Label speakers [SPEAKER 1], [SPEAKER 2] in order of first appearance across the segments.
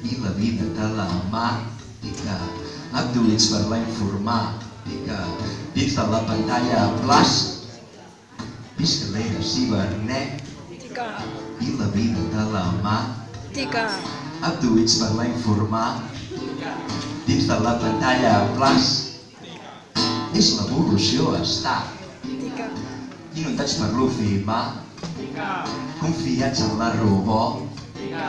[SPEAKER 1] i la vida telemàtica, abduïts per la informàtica, dins de la pantalla visca l'era cibernètica i la vida telemàtica, abduïts per la informàtica, dins de la pantalla és l'evolució estàtica, inundats per l'ofimàtica, confiats en la robòtica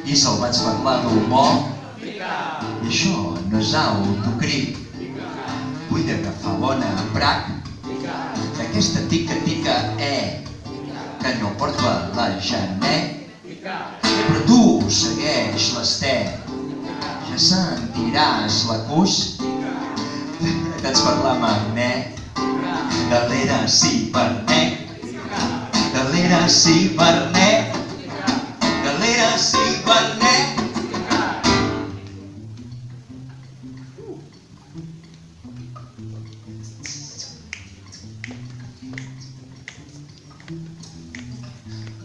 [SPEAKER 1] i salvats per la domòtica. I això no és autocrítica, vull agafar bona pràctica d'aquesta tica-tica que no porta la genètica. Però tu segueix l'estètica, ja sentiràs l'acústica, connectats per la magnètica de l'era cibernètica, de l'era cibernètica, de l'era cibernètica.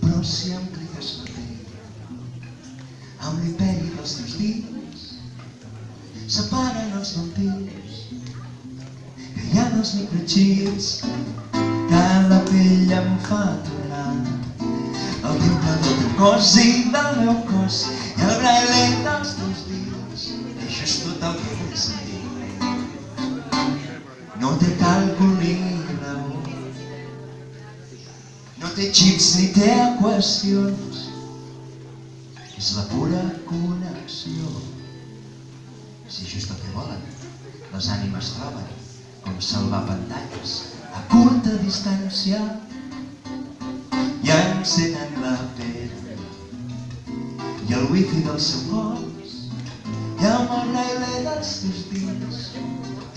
[SPEAKER 1] Però si em cliques la pell amb l'imperi dels teus dits, separen els vampirs que hi ha dels microchips, que la pell em fa tornar el temple del teu cos i del meu cos i el braille dels teus dits. Això és tot el que vull sentir. No té càlcul ni raó, no té xips ni té equacions, és la pura connexió. Si això és el que volen, les ànimes troben com salvar pantalles a curta distància i encenen la pell i el wifi del seu cos i amb el braille dels teus dits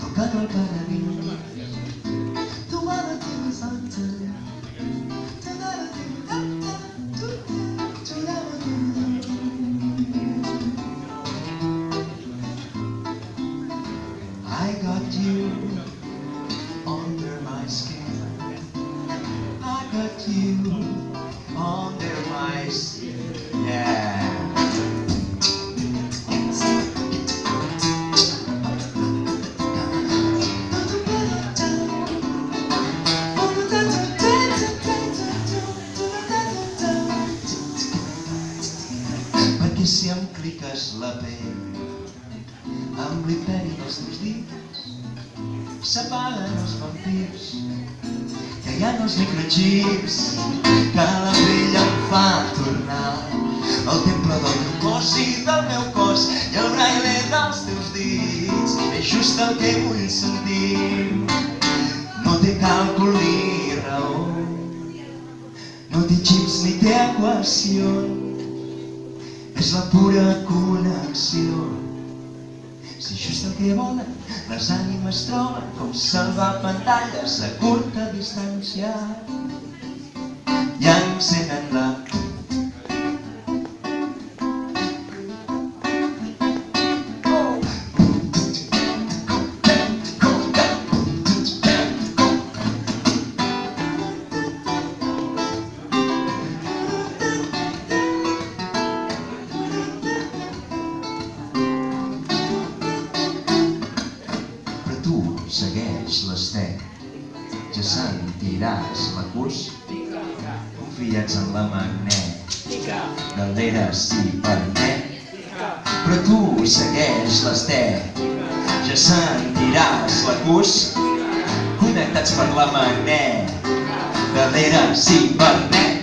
[SPEAKER 1] tocant el paradís. I got you under my skin. I got you under my skin. Yeah. Perquè si em cliques la pell amb l'imperi dels teus dits, s'apaguen els vampirs, que hi ha els microchips, que la pell em fa tornar al temple del teu cos i del meu cos i el braille dels teus dits. És just el que vull sentir. No té càlcul ni raó, no té xips ni té equacions, és la pura connexió. Si això és el que volen, les ànimes troben com salvar pantalles a curta distància i encenen la segueix l'estec, ja sentiràs l'acústica, confiats en la magnètica de l'era cibernètica. Però tu segueix l'estec, ja sentiràs l'acústica, connectats per la magnètica de l'era cibernètica.